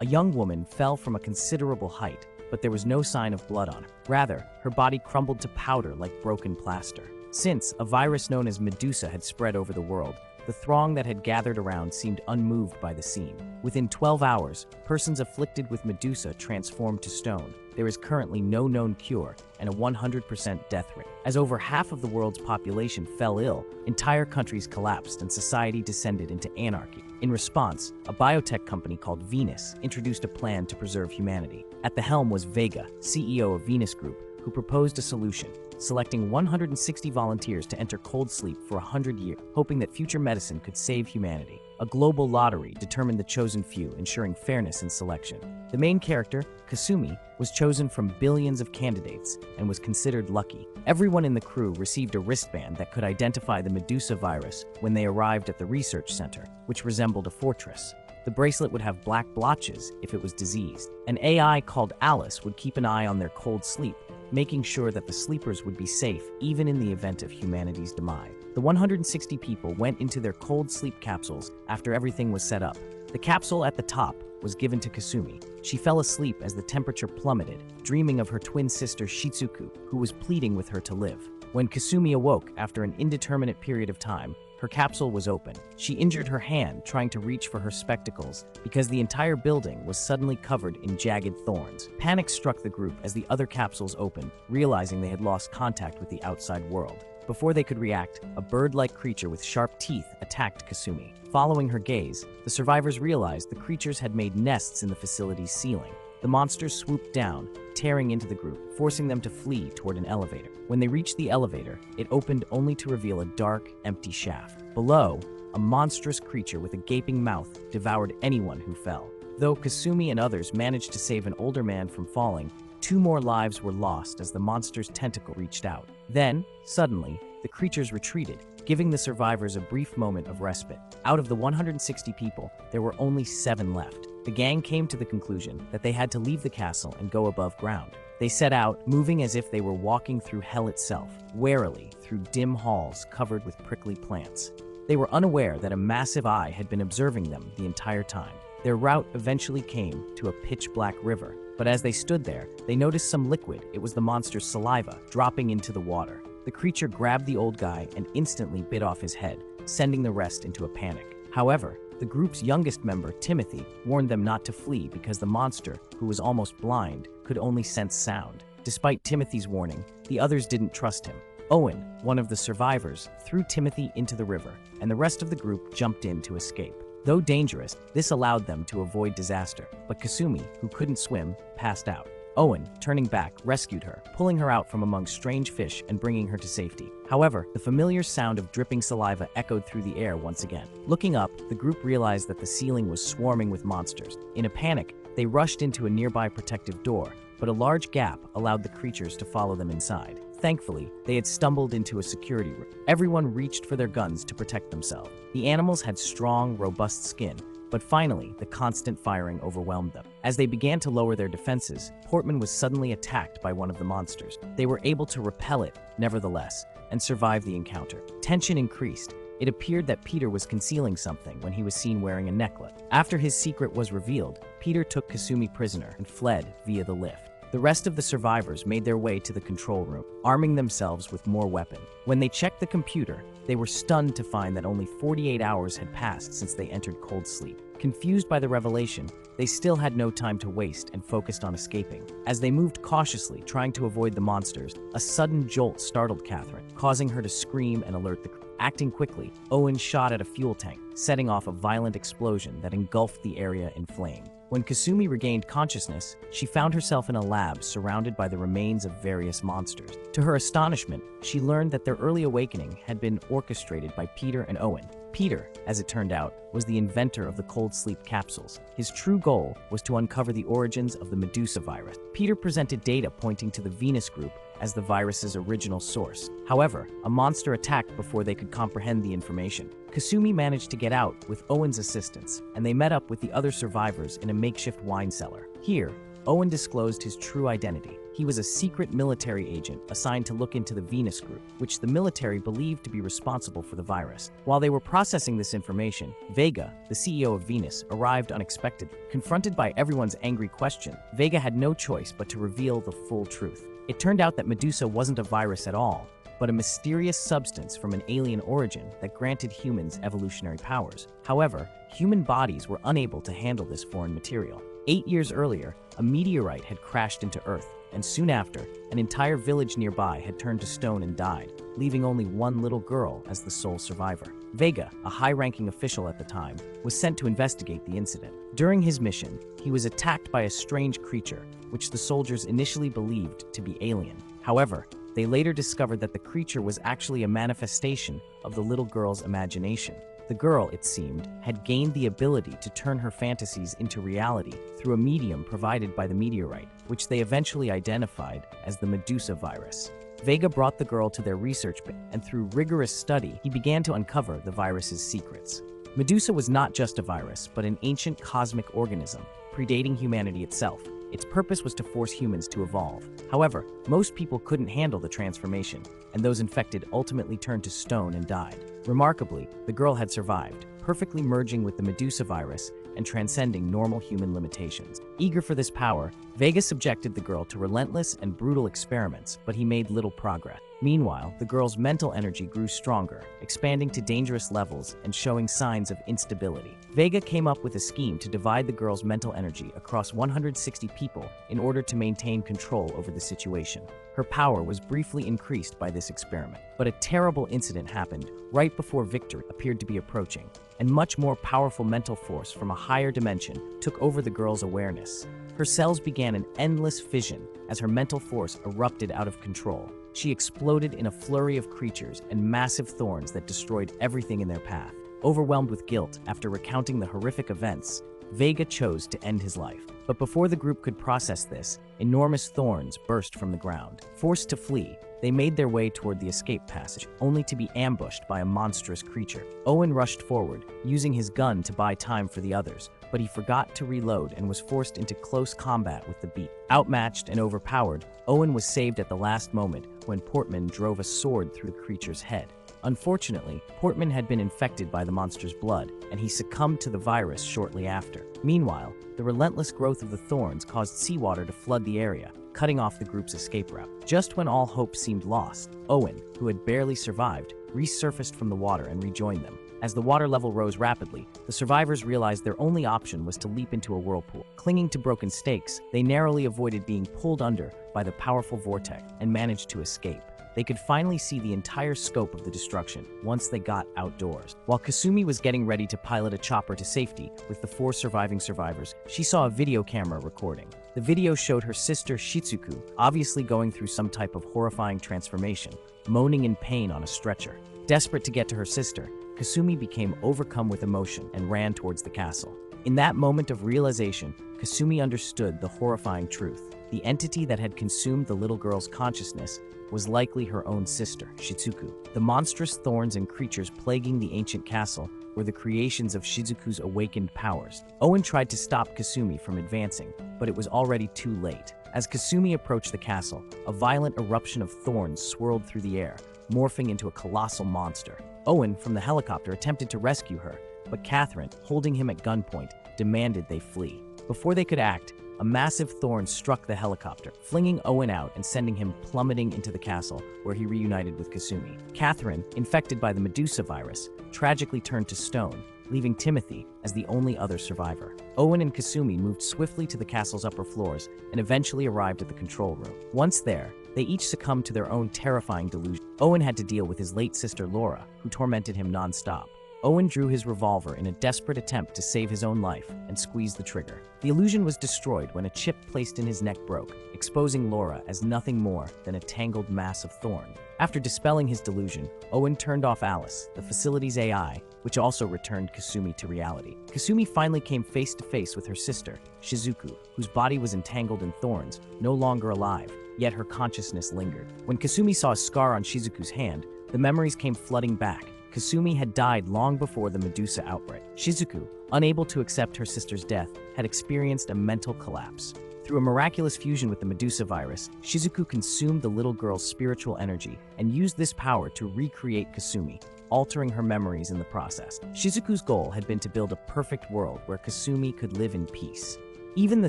A young woman fell from a considerable height, but there was no sign of blood on her. Rather, her body crumbled to powder like broken plaster. Since a virus known as Medusa had spread over the world, the throng that had gathered around seemed unmoved by the scene. Within 12 hours, persons afflicted with Medusa transformed to stone. There is currently no known cure and a 100% death rate. As over half of the world's population fell ill, entire countries collapsed and society descended into anarchy. In response, a biotech company called Venus introduced a plan to preserve humanity. At the helm was Vega, CEO of Venus Group, who proposed a solution, selecting 160 volunteers to enter cold sleep for 100 years, hoping that future medicine could save humanity. A global lottery determined the chosen few, ensuring fairness in selection. The main character, Kasumi, was chosen from billions of candidates and was considered lucky. Everyone in the crew received a wristband that could identify the Medusa virus when they arrived at the research center, which resembled a fortress. The bracelet would have black blotches if it was diseased. An AI called Alice would keep an eye on their cold sleep, making sure that the sleepers would be safe even in the event of humanity's demise. The 160 people went into their cold sleep capsules after everything was set up. The capsule at the top was given to Kasumi. She fell asleep as the temperature plummeted, dreaming of her twin sister Shizuku, who was pleading with her to live. When Kasumi awoke after an indeterminate period of time, her capsule was open. She injured her hand trying to reach for her spectacles because the entire building was suddenly covered in jagged thorns. Panic struck the group as the other capsules opened, realizing they had lost contact with the outside world. Before they could react, a bird-like creature with sharp teeth attacked Kasumi. Following her gaze, the survivors realized the creatures had made nests in the facility's ceiling. The monsters swooped down, tearing into the group, forcing them to flee toward an elevator. When they reached the elevator, it opened only to reveal a dark, empty shaft. Below, a monstrous creature with a gaping mouth devoured anyone who fell. Though Kasumi and others managed to save an older man from falling, 2 more lives were lost as the monster's tentacle reached out. Then, suddenly, the creatures retreated, giving the survivors a brief moment of respite. Out of the 160 people, there were only 7 left. The gang came to the conclusion that they had to leave the castle and go above ground. They set out, moving as if they were walking through hell itself, warily through dim halls covered with prickly plants. They were unaware that a massive eye had been observing them the entire time. Their route eventually came to a pitch-black river, but as they stood there, they noticed some liquid. It was the monster's saliva dropping into the water. The creature grabbed the old guy and instantly bit off his head, sending the rest into a panic. However, the group's youngest member, Timothy, warned them not to flee because the monster, who was almost blind, could only sense sound. Despite Timothy's warning, the others didn't trust him. Owen, one of the survivors, threw Timothy into the river, and the rest of the group jumped in to escape. Though dangerous, this allowed them to avoid disaster, but Kasumi, who couldn't swim, passed out. Owen, turning back, rescued her, pulling her out from among strange fish and bringing her to safety. However, the familiar sound of dripping saliva echoed through the air once again. Looking up, the group realized that the ceiling was swarming with monsters. In a panic, they rushed into a nearby protective door, but a large gap allowed the creatures to follow them inside. Thankfully, they had stumbled into a security room. Everyone reached for their guns to protect themselves. The animals had strong, robust skin, but finally, the constant firing overwhelmed them. As they began to lower their defenses, Portman was suddenly attacked by one of the monsters. They were able to repel it, nevertheless, and survive the encounter. Tension increased. It appeared that Peter was concealing something when he was seen wearing a necklace. After his secret was revealed, Peter took Kasumi prisoner and fled via the lift. The rest of the survivors made their way to the control room, arming themselves with more weapons. When they checked the computer, they were stunned to find that only 48 hours had passed since they entered cold sleep. Confused by the revelation, they still had no time to waste and focused on escaping. As they moved cautiously, trying to avoid the monsters, a sudden jolt startled Catherine, causing her to scream and alert the crew. Acting quickly, Owen shot at a fuel tank, setting off a violent explosion that engulfed the area in flame. When Kasumi regained consciousness, she found herself in a lab surrounded by the remains of various monsters. To her astonishment, she learned that their early awakening had been orchestrated by Peter and Owen. Peter, as it turned out, was the inventor of the cold sleep capsules. His true goal was to uncover the origins of the Medusa virus. Peter presented data pointing to the Venus group as the virus's original source. However, a monster attacked before they could comprehend the information. Kasumi managed to get out with Owen's assistance, and they met up with the other survivors in a makeshift wine cellar. Here, Owen disclosed his true identity. He was a secret military agent assigned to look into the Venus Group, which the military believed to be responsible for the virus. While they were processing this information, Vega, the CEO of Venus, arrived unexpectedly. Confronted by everyone's angry question, Vega had no choice but to reveal the full truth. It turned out that Medusa wasn't a virus at all, but a mysterious substance from an alien origin that granted humans evolutionary powers. However, human bodies were unable to handle this foreign material. 8 years earlier, a meteorite had crashed into Earth, and soon after, an entire village nearby had turned to stone and died, leaving only one little girl as the sole survivor. Vega, a high-ranking official at the time, was sent to investigate the incident. During his mission, he was attacked by a strange creature, which the soldiers initially believed to be alien. However, they later discovered that the creature was actually a manifestation of the little girl's imagination. The girl, it seemed, had gained the ability to turn her fantasies into reality through a medium provided by the meteorite, which they eventually identified as the Medusa virus. Vega brought the girl to their research base, and through rigorous study, he began to uncover the virus's secrets. Medusa was not just a virus, but an ancient cosmic organism, predating humanity itself. Its purpose was to force humans to evolve. However, most people couldn't handle the transformation, and those infected ultimately turned to stone and died. Remarkably, the girl had survived, perfectly merging with the Medusa virus and transcending normal human limitations. Eager for this power, Vega subjected the girl to relentless and brutal experiments, but he made little progress. Meanwhile, the girl's mental energy grew stronger, expanding to dangerous levels and showing signs of instability. Vega came up with a scheme to divide the girl's mental energy across 160 people in order to maintain control over the situation. Her power was briefly increased by this experiment, but a terrible incident happened right before victory appeared to be approaching, and much more powerful mental force from a higher dimension took over the girl's awareness. Her cells began an endless fission as her mental force erupted out of control. She exploded in a flurry of creatures and massive thorns that destroyed everything in their path. Overwhelmed with guilt after recounting the horrific events, Vega chose to end his life. But before the group could process this, enormous thorns burst from the ground. Forced to flee, they made their way toward the escape passage, only to be ambushed by a monstrous creature. Owen rushed forward, using his gun to buy time for the others, but he forgot to reload and was forced into close combat with the beast. Outmatched and overpowered, Owen was saved at the last moment when Portman drove a sword through the creature's head. Unfortunately, Portman had been infected by the monster's blood, and he succumbed to the virus shortly after. Meanwhile, the relentless growth of the thorns caused seawater to flood the area, cutting off the group's escape route. Just when all hope seemed lost, Owen, who had barely survived, resurfaced from the water and rejoined them. As the water level rose rapidly, the survivors realized their only option was to leap into a whirlpool. Clinging to broken stakes, they narrowly avoided being pulled under by the powerful vortex and managed to escape. They could finally see the entire scope of the destruction once they got outdoors. While Kasumi was getting ready to pilot a chopper to safety with the 4 surviving survivors, she saw a video camera recording. The video showed her sister Shitsuku, obviously going through some type of horrifying transformation, moaning in pain on a stretcher. Desperate to get to her sister, Kasumi became overcome with emotion and ran towards the castle. In that moment of realization, Kasumi understood the horrifying truth. The entity that had consumed the little girl's consciousness was likely her own sister, Shizuku. The monstrous thorns and creatures plaguing the ancient castle were the creations of Shizuku's awakened powers. Owen tried to stop Kasumi from advancing, but it was already too late. As Kasumi approached the castle, a violent eruption of thorns swirled through the air, morphing into a colossal monster. Owen, from the helicopter, attempted to rescue her, but Catherine, holding him at gunpoint, demanded they flee. Before they could act, a massive thorn struck the helicopter, flinging Owen out and sending him plummeting into the castle, where he reunited with Kasumi. Catherine, infected by the Medusa virus, tragically turned to stone, leaving Timothy as the only other survivor. Owen and Kasumi moved swiftly to the castle's upper floors and eventually arrived at the control room. Once there, they each succumbed to their own terrifying delusion. Owen had to deal with his late sister Laura, who tormented him non-stop. Owen drew his revolver in a desperate attempt to save his own life and squeezed the trigger. The illusion was destroyed when a chip placed in his neck broke, exposing Laura as nothing more than a tangled mass of thorn. After dispelling his delusion, Owen turned off Alice, the facility's AI, which also returned Kasumi to reality. Kasumi finally came face to face with her sister, Shizuku, whose body was entangled in thorns, no longer alive, yet her consciousness lingered. When Kasumi saw a scar on Shizuku's hand, the memories came flooding back. Kasumi had died long before the Medusa outbreak. Shizuku, unable to accept her sister's death, had experienced a mental collapse. Through a miraculous fusion with the Medusa virus, Shizuku consumed the little girl's spiritual energy and used this power to recreate Kasumi, altering her memories in the process. Shizuku's goal had been to build a perfect world where Kasumi could live in peace. Even the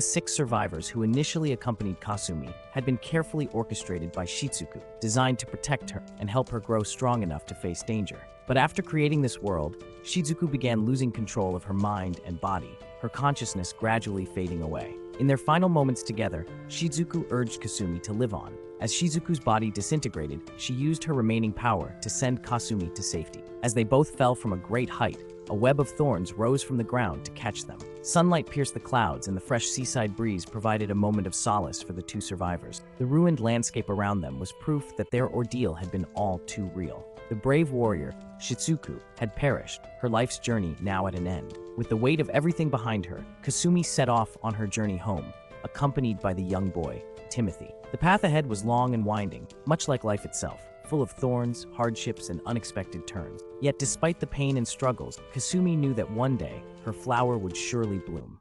6 survivors who initially accompanied Kasumi had been carefully orchestrated by Shizuku, designed to protect her and help her grow strong enough to face danger. But after creating this world, Shizuku began losing control of her mind and body, her consciousness gradually fading away. In their final moments together, Shizuku urged Kasumi to live on. As Shizuku's body disintegrated, she used her remaining power to send Kasumi to safety. As they both fell from a great height, a web of thorns rose from the ground to catch them. Sunlight pierced the clouds, and the fresh seaside breeze provided a moment of solace for the 2 survivors. The ruined landscape around them was proof that their ordeal had been all too real. The brave warrior, Shizuku, had perished, her life's journey now at an end. With the weight of everything behind her, Kasumi set off on her journey home, accompanied by the young boy, Timothy. The path ahead was long and winding, much like life itself, full of thorns, hardships, and unexpected turns. Yet despite the pain and struggles, Kasumi knew that one day, her flower would surely bloom.